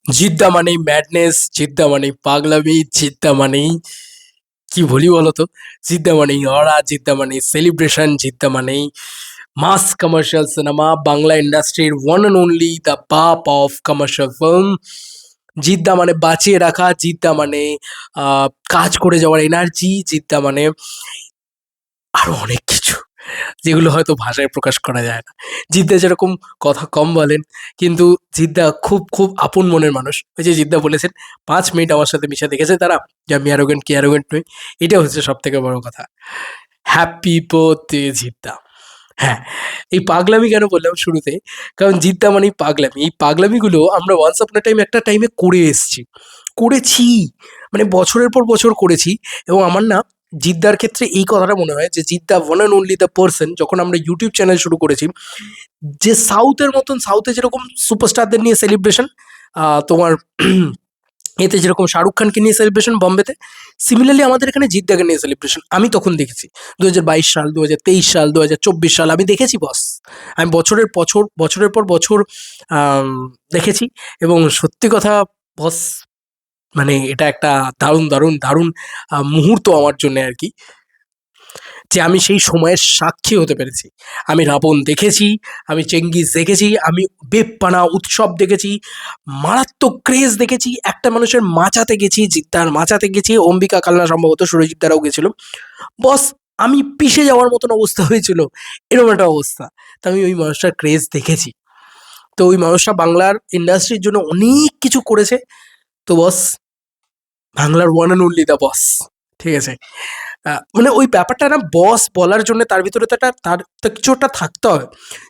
জিদ্দা মানেই ম্যাডনেস, জিদ্দা মানেই পাগলামি, জিদ্দা মানেই কি বলি বলতো? জিদ্দা মানেই অরা, জিদ্দা মানেই সেলিব্রেশন, জিদ্দা মানেই মাস কমার্শিয়াল সিনেমা, বাংলা ইন্ডাস্ট্রির ওয়ান অ্যান্ড অনলি দ্য বাপ অফ কমার্শিয়াল ফিল্ম। জিদ্দা মানে বাঁচিয়ে রাখা, জিদ্দা মানে কাজ করে যাওয়ার এনার্জি, জিদ্দা মানে আরো অনেক কিছু যেগুলো হয়তো ভাষায় প্রকাশ করা যায় না। জিদ্দা যেরকম কথা কম বলেন, কিন্তু জিদ্দা খুব খুব আপন মনের মানুষ। ওই যে জিদ্দা বলেছেন ৫ মিনিট আমার সাথে মিশে দেখেছে তারা, যে আমি অ্যারোগেন্ট কি অ্যারোগেন্ট নই। এটা হচ্ছে সব থেকে বড় কথা। Happy birthday Jeddah. হ্যাঁ, এই পাগলামি কেন বললাম শুরুতে? কারণ জিদ্দা মানেই পাগলামি। এই পাগলামিগুলো আমরা ওয়ান্স আপন আ টাইম একটা টাইমে করে এসেছি। করেছি। মানে বছরের পর বছর করেছি। এবং আমার না জিদ্দার ক্ষেত্রে এই কথাটা মনে হয় যে Jeddah one and only the person, যখন আমরা ইউটিউব চ্যানেল শুরু করেছি, যে সাউথের মতন, সাউথে যেরকম সুপারস্টারদের নিয়ে সেলিব্রেশন, তোমার এতে যেরকম শাহরুখ খানকে নিয়ে সেলিব্রেশন বম্বেতে, সিমিলারলি আমাদের এখানে জিদ্দাকে নিয়ে সেলিব্রেশন আমি তখন দেখেছি। ২০২২ সাল, ২০২৩ সাল, ২০২৪ সাল আমি দেখেছি বস। আমি বছরের পর বছর দেখেছি। এবং সত্যি কথা বস, মানে এটা একটা দারুণ দারুণ দারুণ মুহূর্ত আমার জন্য আর কি, যে আমি সেই সময়ের সাক্ষী হতে পেরেছি। আমি রাবণ দেখেছি, আমি চেঙ্গিজ দেখেছি, আমি বেপপানা উৎসব দেখেছি, মারাত্মক ক্রেজ দেখেছি। একটা মানুষের মাচাতে গেছি, জিদ্দার মাচাতে গেছি, অম্বিকা কালনা সম্ভবত সুরজিৎ দারাও গেছিল। বস, আমি পিষে যাওয়ার মতন অবস্থা হয়েছিল, এরকম একটা অবস্থা। তো আমি ওই মানুষটার ক্রেজ দেখেছি। তো ওই মানুষটা বাংলার ইন্ডাস্ট্রির জন্য অনেক কিছু করেছে। তো বস, বাংলার one and only the boss. ঠিক আছে? মানে ওই ব্যাপারটা না, বস বলার জন্য তার ভিতরে তো একটা, তার তো কিছু একটা থাকতে হবে।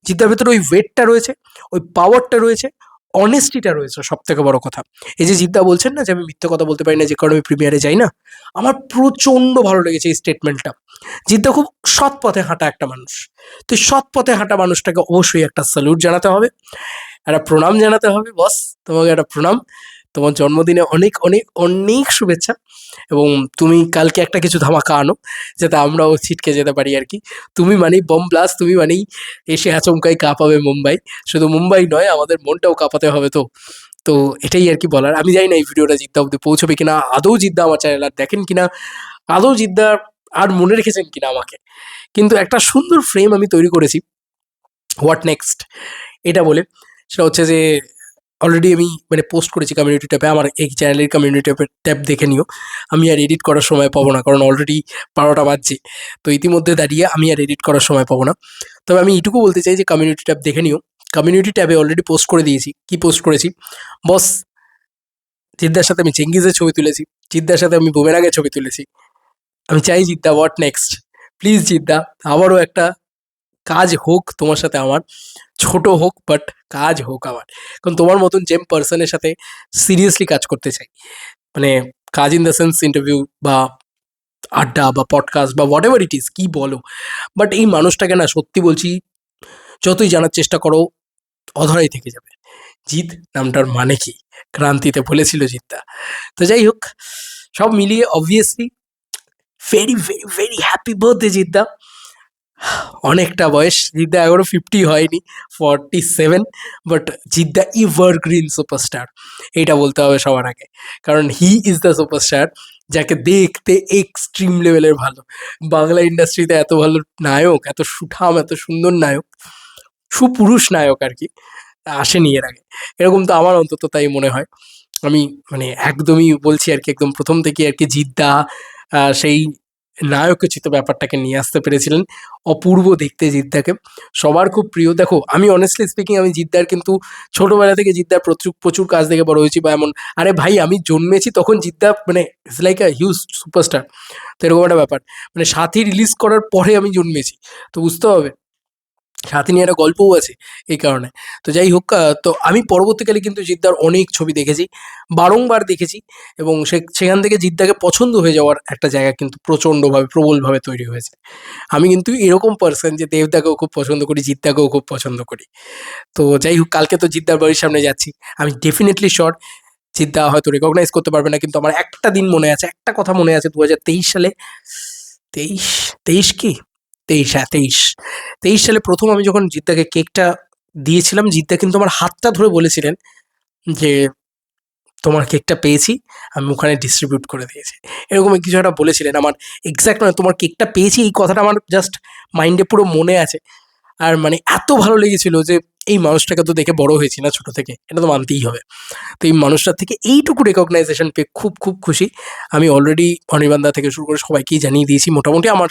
জিদ্দার ভিতরে ওই ওয়েটটা রয়েছে, ওই পাওয়ারটা রয়েছে, অনেস্টিটা রয়েছে সব থেকে বড় কথা। এই যে জিদ্দা বলছেন না যে আমি মিথ্যে কথা বলতে পারি না যে কারণে আমি প্রিমিয়ারে যাই না, আমার প্রচণ্ড ভালো লেগেছে এই স্টেটমেন্টটা। জিদ্দা খুব সৎ পথে হাঁটা একটা মানুষ। তো এই সৎ পথে হাঁটা মানুষটাকে অবশ্যই একটা স্যালুট জানাতে হবে, একটা প্রণাম জানাতে হবে। বস, তোমাকে একটা প্রণাম। তোমার জন্মদিনে অনেক অনেক অনেক শুভেচ্ছা। এবং তুমি কালকে একটা কিছু ধামাকা আনো, যাতে আমরাও ছিটকে যেতে পারি আর কি। তুমি মানেই বম ব্লাস্ট, তুমি মানেই এসে আচমকাই কাঁপাবে মুম্বাই। শুধু মুম্বাই নয়, আমাদের মনটাও কাঁপাতে হবে তো। তো এটাই আর কি বলার। আমি জানি না এই ভিডিওটা জিদ্দা অব্দি পৌঁছবে কিনা, আদৌ জিদ্দা আমার চ্যানেল আর দেখেন কিনা, আদৌ জিদ্দা আর মনে রেখেছেন কিনা আমাকে। কিন্তু একটা সুন্দর ফ্রেম আমি তৈরি করেছি হোয়াট নেক্সট এটা বলে। সেটা হচ্ছে যে অলরেডি আমি মানে পোস্ট করেছি কমিউনিটি ট্যাবে, আমার এই চ্যানেলের কমিউনিটি ট্যাব দেখে নিও। আমি আর এডিট করার সময় পাবো না, কারণ অলরেডি ১২টা বাজছে। তো ইতিমধ্যে দাঁড়িয়ে আমি আর এডিট করার সময় পাবো না। তবে আমি এটুকু বলতে চাই যে কমিউনিটি ট্যাব দেখে নিও। কমিউনিটি ট্যাবে অলরেডি পোস্ট করে দিয়েছি। কি পোস্ট করেছি বস? জিদ্দার সাথে আমি চেঙ্গিজের ছবি তুলেছি, জিদ্দার সাথে আমি বুমেরাঙের ছবি তুলেছি। আমি চাই Jeddah what next, please Jeddah আবারও একটা কাজ হোক তোমার সাথে আমার, ছোট হোক বাট কাজ হোক আমার। কারণ তোমার মতন জেম পার্সনের সাথে সিরিয়াসলি কাজ করতে চাই। মানে কাজ ইন দ্য সেন্স ইন্টারভিউ বা আড্ডা বা পডকাস্ট বা হোয়াট এভার ইট ইজ, কি বলো। বাট এই মানুষটাকে না, সত্যি বলছি, যতই জানার চেষ্টা করো অধরাই থেকে যাবে। জিৎ নামটার মানে কি, ক্রান্তিতে বলেছিল জিদ্দা। তো যাই হোক, সব মিলিয়ে obviously very very very happy birthday Jeddah. অনেকটা বয়স, জিদ্দা এখনো 50 হয়নি, 47। বাট জিদ্দা এভারগ্রিন সুপারস্টার, এইটা বলতে হবে সবার আগে। কারণ হি ইজ দ্য সুপারস্টার যাকে দেখতে এক্সট্রিম লেভেলের ভালো। বাংলা ইন্ডাস্ট্রিতে এত ভালো নায়ক, এত সুঠাম, এত সুন্দর নায়ক, সুপুরুষ নায়ক আর কি, আসেনি এর আগে। এরকম তো আমার অন্তত তাই মনে হয়। আমি মানে একদমই বলছি আর কি, একদম প্রথম থেকে আর কি জিদ্দা সেই নায়কোচিত ব্যাপারটাকে নিয়ে আসতে পেরেছিলেন। অপূর্ব দেখতে জিদ্দাকে, সবার খুব প্রিয়। দেখো, আমি অনেস্টলি স্পিকিং, আমি জিদ্দার কিন্তু ছোটবেলা থেকে জিদ্দার প্রচুর প্রচুর কাজ দেখে বড় হয়েছি বা এমন। আরে ভাই, আমি জন্মেছি তখন জিদ্দা মানে it's like a huge superstar. তো এরকম একটা ব্যাপার, মানে সাথী রিলিজ করার পরে আমি জন্মেছি, তো বুঝতে হবে। সাথে নিয়ে একটা গল্পও আছে এই কারণে। তো যাই হোক, তো আমি পরবর্তীকালে কিন্তু জিদ্দার অনেক ছবি দেখেছি, বারংবার দেখেছি। এবং সেখান থেকে জিদ্দাকে পছন্দ হয়ে যাওয়ার একটা জায়গা কিন্তু প্রচণ্ডভাবে, প্রবলভাবে তৈরি হয়েছে। আমি কিন্তু এরকম পার্সন যে দেবদাকেও খুব পছন্দ করি, জিদ্দাকেও খুব পছন্দ করি। তো যাই হোক, কালকে তো জিদ্দার বাড়ির সামনে যাচ্ছি। আমি ডেফিনেটলি শিওর জিদ্দা হয়তো রেকগনাইজ করতে পারবে না, কিন্তু আমার একটা দিন মনে আছে, একটা কথা মনে আছে, ২০২৩ সালে, ২৩, ২৩ কি? ২৩, হ্যাঁ ২৩। ২৩ সালে ১ম আমি যখন জিদ্দাকে কেকটা দিয়েছিলাম, জিদ্দা কিন্তু আমার হাতটা ধরে বলেছিলেন যে তোমার কেকটা পেয়েছি, আমি ওখানে ডিস্ট্রিবিউট করে দিয়েছি। এরকমই কিছু একটা বলেছিলেন। আমার এক্সাক্ট নয়, তোমার কেকটা পেয়েছি এই কথাটা আমার জাস্ট মাইন্ডে পুরো মনে আছে। আর মানে এত ভালো লেগেছিল যে এই মানুষটাকে তো দেখে বড় হয়েছি না ছোট থেকে, এটা তো মানতেই হবে। তো এই মানুষটার থেকে এইটুকু রেকগনাইজেশন পেয়ে খুব খুব খুশি। আমি অলরেডি অনির্বাণদা থেকে শুরু করে সবাইকেই জানিয়ে দিয়েছি মোটামুটি আমার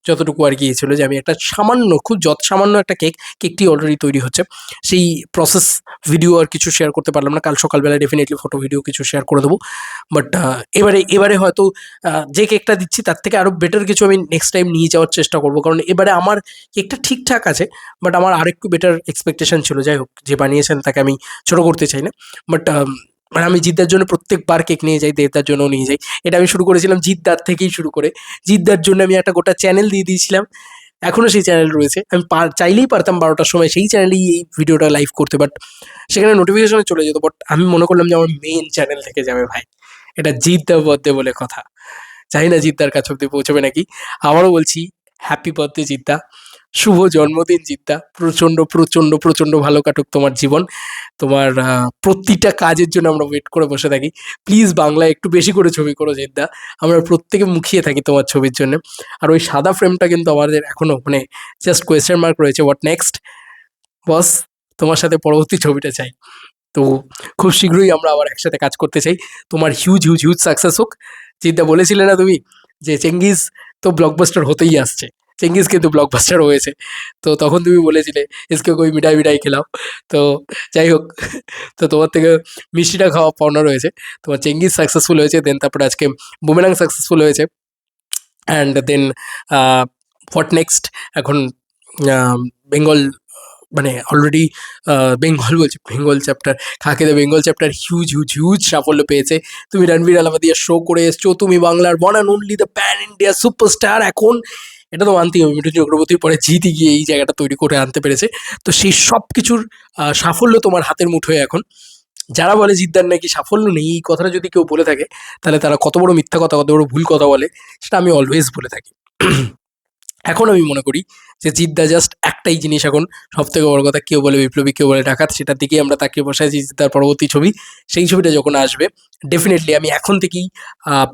যতটুকু আর কি ছিল, যে আমি একটা সামান্য খুব সামান্য একটা কেকটি অলরেডি তৈরি হচ্ছে। সেই প্রসেস ভিডিও আর কিছু শেয়ার করতে পারলাম না, কাল সকালবেলা ডেফিনেটলি ফটো ভিডিও কিছু শেয়ার করে দেবো। বাট এবারে হয়তো যে কেকটা দিচ্ছি তার থেকে আরও বেটার কিছু আমি নেক্সট টাইম নিয়ে যাওয়ার চেষ্টা করবো, কারণ এবারে আমার কেকটা ঠিকঠাক আছে, বাট আমার আরেকটু বেটার এক্সপেকটেশন ছিল। যাই হোক, যে বানিয়েছেন তাকে আমি ছোটো করতে চাই না, বাট মানে আমি জিদ্দার জন্য প্রত্যেকবার কেক নিয়ে যাই, দেবদার জন্যও নিয়ে যাই। এটা আমি শুরু করেছিলাম জিদ্দার থেকেই শুরু করে। জিদ্দার জন্য আমি একটা গোটা চ্যানেল দিয়ে দিয়েছিলাম, এখনও সেই চ্যানেল রয়েছে। আমি চাইলেই পারতাম 12টার সময় সেই চ্যানেলেই এই ভিডিওটা লাইভ করতে, বাট সেখানে নোটিফিকেশনে চলে যেত। বাট আমি মনে করলাম যে আমার মেইন চ্যানেল থেকে যাবে ভাই, এটা জিদ্দার বার্থডে বলে কথা। জানি না জিদ্দার কাছে অব্দি পৌঁছবে নাকি। আবারও বলছি, হ্যাপি বার্থডে জিদ্দা, শুভ জন্মদিন জিদ্দা। প্রচণ্ড প্রচণ্ড প্রচণ্ড ভালো কাটুক তোমার জীবন। তোমার প্রতিটা কাজের জন্য আমরা ওয়েট করে বসে থাকি। প্লিজ বাংলায় একটু বেশি করে ছবি করো জিদ্দা, আমরা প্রত্যেকে মুখিয়ে থাকি তোমার ছবির জন্য। আর ওই সাদা ফ্রেমটা কিন্তু আমাদের এখনও মানে জাস্ট কোয়েশ্চেন মার্ক রয়েছে, হোয়াট নেক্সট বস। তোমার সাথে পরবর্তী ছবিটা চাই। তো খুব শীঘ্রই আমরা আবার একসাথে কাজ করতে চাই। তোমার হিউজ হিউজ হিউজ সাকসেস হোক। চিন্তা বলেছিলে না তুমি যে চেঙ্গিজ তো ব্লকবাস্টার হতেই আসছে, চেঙ্গিজ কিন্তু ব্লকবাস্টার হয়েছে। তো তখন তুমি বলেছিলে এসকে কই মিঠাই মিঠাই খেলাও। তো যাই হোক, তো তোমার থেকে মিষ্টিটা খাওয়া পাওনা রয়েছে। তোমার চেঙ্গিজ সাকসেসফুল হয়েছে, দেন তারপরে আজকে বুমেরাং সাকসেসফুল হয়েছে, অ্যান্ড দেন হোয়াট নেক্সট। এখন বেঙ্গল মানে অলরেডি বেঙ্গল বলছি, বেঙ্গল চ্যাপ্টার, খাকে the Bengal chapter huge huge huge সাফল্য পেয়েছে। তুমি রণবীর আলামাদিয়ার শো করে এসছো, তুমি বাংলার one and only the pan India superstar. এখন এটা তো মানতেই হবে, মিঠুন চক্রবর্তীর পরে জিতে গিয়ে এই জায়গাটা তৈরি করে আনতে পেরেছে। তো সেই সব কিছুর সাফল্য তোমার হাতের মুঠোয় এখন। যারা বলে জিদ্দার নাকি সাফল্য নেই, এই কথাটা যদি কেউ বলে থাকে তাহলে তারা কত বড় মিথ্যা কথা, কত বড় ভুল কথা বলে, সেটা আমি অলওয়েজ বলে থাকি। এখন আমি মনে করি যে জিদ্দা জাস্ট একটাই জিনিস এখন সবথেকে বড় কথা, কেউ বলে বিপ্লবী, কেউ বলে ডাকাত, সেটার দিকেই আমরা তাকিয়ে বসে আছি। জিদ্দার পরবর্তী ছবি, সেই ছবিটা যখন আসবে ডেফিনেটলি আমি এখন থেকেই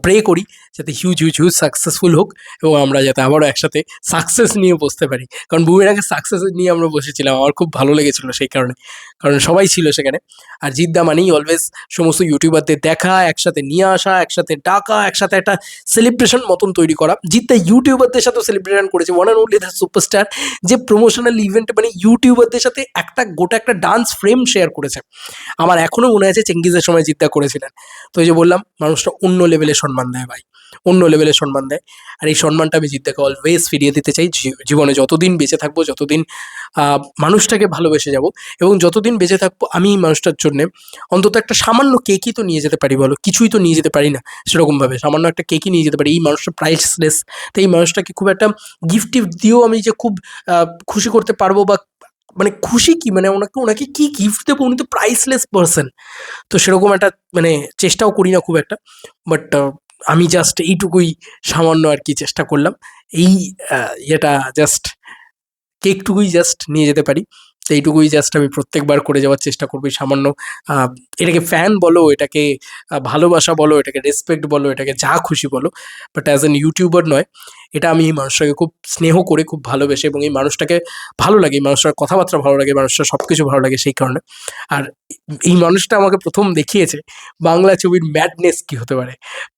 প্রে করি যাতে হিউজ হিউজ হিউজ সাকসেসফুল হোক, এবং আমরা যাতে আবারও একসাথে সাকসেস নিয়ে বসতে পারি। কারণ বুমেরাংয়ের সাকসেস নিয়ে আমরা বসেছিলাম, আমার খুব ভালো লেগেছিল সেই কারণে, কারণ সবাই ছিল সেখানে। আর জিদ্দা মানেই অলওয়েজ সমস্ত ইউটিউবারদের দেখা, একসাথে নিয়ে আসা, একসাথে ডাকা, একসাথে একটা সেলিব্রেশন মতন তৈরি করা। জিদ্দা ইউটিউবারদের সাথেও সেলিব্রেশন করেছে, one and only the superstar, যে প্রমোশনাল ইভেন্টে মানে ইউটিউবারদের সাথে গোটা একটা ডান্স ফ্রেম শেয়ার করেছে। আমার এখনও মনে আছে চেঙ্গিজের সময় জিদ্দা করেছিলেন। তো এই যে বললাম, মানুষটা অন্য লেভেলে সম্মান দেয় ভাই, অন্য লেভেলে সম্মান দেয়। আর এই সম্মানটা আমি জিদ্দাকে অলওয়েজ ফিরিয়ে দিতে চাই। জীবনে যতদিন বেঁচে থাকবো, যতদিন মানুষটাকে ভালোবেসে যাব, এবং যতদিন বেঁচে থাকবো আমি এই মানুষটার জন্যে অন্তত একটা সামান্য কেকই তো নিয়ে যেতে পারি, বলো কিছুই তো নিয়ে যেতে পারি না, সেরকমভাবে সামান্য একটা কেকই নিয়ে যেতে পারি। এই মানুষটা প্রাইসলেস। তো এই মানুষটাকে খুব একটা গিফট টিফট দিয়েও আমি যে খুব খুশি করতে পারবো, বা মানে খুশি কি মানে ওনাকে কি গিফট দেবো, উনি তো প্রাইসলেস পার্সন। তো সেরকম একটা মানে চেষ্টাও করি না খুব একটা, বাট আমি জাস্ট এইটুকুই সামান্য আর কি চেষ্টা করলাম। এই ইয়েটা জাস্ট কেকটুকুই জাস্ট নিয়ে যেতে পারি, তো এইটুকুই জাস্ট আমি প্রত্যেকবার করে যাওয়ার চেষ্টা করবো। এই সামান্য এটাকে ফ্যান বলো, এটাকে ভালোবাসা বলো, এটাকে রেসপেক্ট বলো, এটাকে যা খুশি বলো, বাট অ্যাজ অ্যান ইউটিউবার নয়। এটা আমি এই মানুষটাকে খুব স্নেহ করে, খুব ভালোবেসে, এবং এই মানুষটাকে ভালো লাগে, এই মানুষটার কথাবার্তা ভালো লাগে, মানুষটার সব কিছু ভালো লাগে সেই কারণে। আর এই মানুষটা আমাকে প্রথম দেখিয়েছে বাংলা ছবির ম্যাডনেস কী হতে পারে,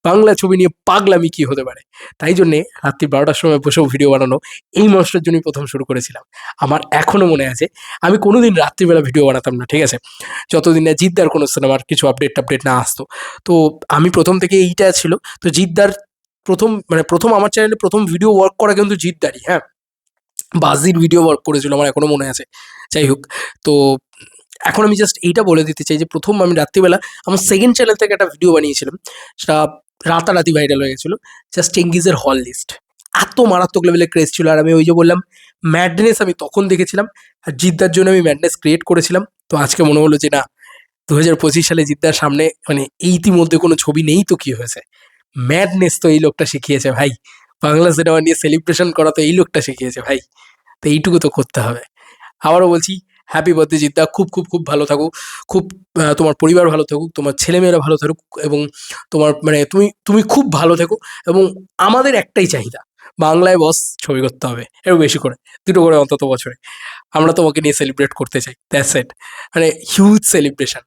বাংলা ছবি নিয়ে পাগলামি কী হতে পারে। তাই জন্যে রাত্রি 12টার সময় বসেও ভিডিও বানানো এই মানুষটার জন্যই প্রথম শুরু করেছিলাম। আমার এখনও মনে আছে, আমি কোনোদিন রাত্রিবেলা ভিডিও বানাতাম না, ঠিক আছে, যতদিন না জিদ্দার কোনো সিনেমার কিছু আপডেট না আসতো। তো আমি প্রথম থেকে এইটা ছিল। তো জিদ্দার প্রথম আমার চ্যানেলে প্রথম ভিডিও ওয়ার্ক করা কিন্তু জিদ্দারই, হ্যাঁ, বাজির ভিডিও ওয়ার্ক করেছিল, আমার এখনও মনে আছে। যাই হোক, তো এখন আমি জাস্ট এইটা বলে দিতে চাই যে প্রথম আমি রাত্রিবেলা আমার সেকেন্ড চ্যানেল থেকে একটা ভিডিও বানিয়েছিলাম, সেটা রাতারাতি ভাইরাল হয়ে গেছিলো, জাস্ট চেঙ্গিজের হল লিস্ট। এত মারাত্মক লেভেলের ক্রেজ ছিল। আর আমি ওই যে বললাম ম্যাডনেস আমি তখন দেখেছিলাম, আর জিদ্দার জন্য আমি ম্যাডনেস ক্রিয়েট করেছিলাম। তো আজকে মনে হলো যে না, 2025 সালে জিদ্দার সামনে মানে এই ইতিমধ্যে কোনো ছবি নেই তো কি হয়েছে, ম্যাডনেস তো এই লোকটা শিখিয়েছে ভাই, বাংলা সিনেমা নিয়ে সেলিব্রেশন করা তো এই লোকটা শিখিয়েছে ভাই। তো এইটুকু তো করতে হবে। আবারও বলছি, হ্যাপি বার্থডে জিদ্দা, খুব খুব খুব ভালো থাকো, খুব তোমার পরিবার ভালো থাকুক, তোমার ছেলেমেয়েরা ভালো থাকুক, এবং তোমার মানে তুমি তুমি খুব ভালো থেকো। এবং আমাদের একটাই চাহিদা, বাংলায় বস ছবি করতে হবে একটু বেশি করে, দুটো করে অন্তত বছরে। আমরা তোমাকে নিয়ে সেলিব্রেট করতে চাই, দ্যাটস ইট। মানে হিউজ সেলিব্রেশন।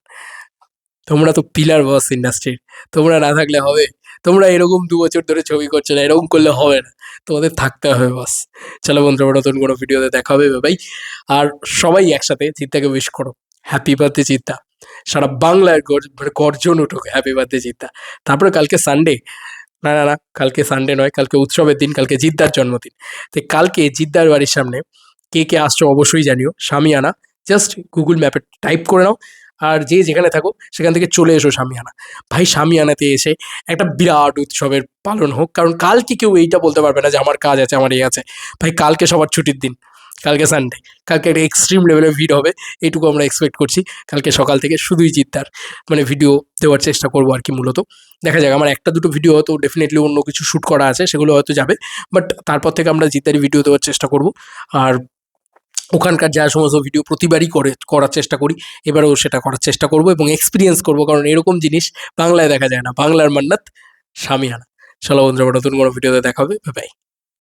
তোমরা তো পিলার বস ইন্ডাস্ট্রির, তোমরা না থাকলে হবে? তোমরা এরকম ২ বছর ধরে ছবি করছো না, এরকম করলে হবে না। তোমাদের থাকতে হবে বস। চলো বন্ধুরা, নতুন কোনো ভিডিওতে দেখা হবে ভাই। আর সবাই একসাথে চিত্তাকে উইশ করো। Happy birthday Chitta. সারা বাংলার মানে গর্জন উঠুক হ্যাপি বার্থডে চিত্তা। তারপরে কালকে সানডে। না, না, না, কালকে সানডে নয়, কালকে উৎসবের দিন, কালকে জিদ্দার জন্মদিন। তো কালকে জিদ্দার বাড়ির সামনে কে, কে আসছো অবশ্যই জানিও। শামিয়ানা জাস্ট গুগল ম্যাপে টাইপ করে নাও, আর যে যেখানে থাকো সেখান থেকে চলে এসো শামিয়ানা। ভাই শামিয়ানাতে এসে একটা বিরাট উৎসবের পালন হোক, কারণ কালকে কেউ এইটা বলতে পারবে না যে আমার কাজ আছে, আমার আছে। ভাই কালকে সবার ছুটির দিন, কালকে সানডে, কালকে একটা এক্সট্রিম লেভেলের ভিড় হবে, এইটুকু আমরা এক্সপেক্ট করছি। কালকে সকাল থেকে শুধুই জিদ্দার মানে ভিডিও দেওয়ার চেষ্টা করবো আর কি। মূলত দেখা যাক, আমার একটা দুটো ভিডিও হয়তো ডেফিনেটলি অন্য কিছু শ্যুট করা আছে, সেগুলো হয়তো যাবে, বাট তারপর থেকে আমরা জিদ্দারই ভিডিও দেওয়ার চেষ্টা করব। আর ওখানকার যা সমস্ত ভিডিও প্রতিবারই করার চেষ্টা করি, এবারেও সেটা করার চেষ্টা করব এবং এক্সপিরিয়েন্স করব, কারণ এরকম জিনিস বাংলায় দেখা যায় না। বাংলার মান্নাত শামিয়ানা। চলো বন্ধুরা, নতুন কোনো ভিডিওতে দেখা হবে। Bye bye.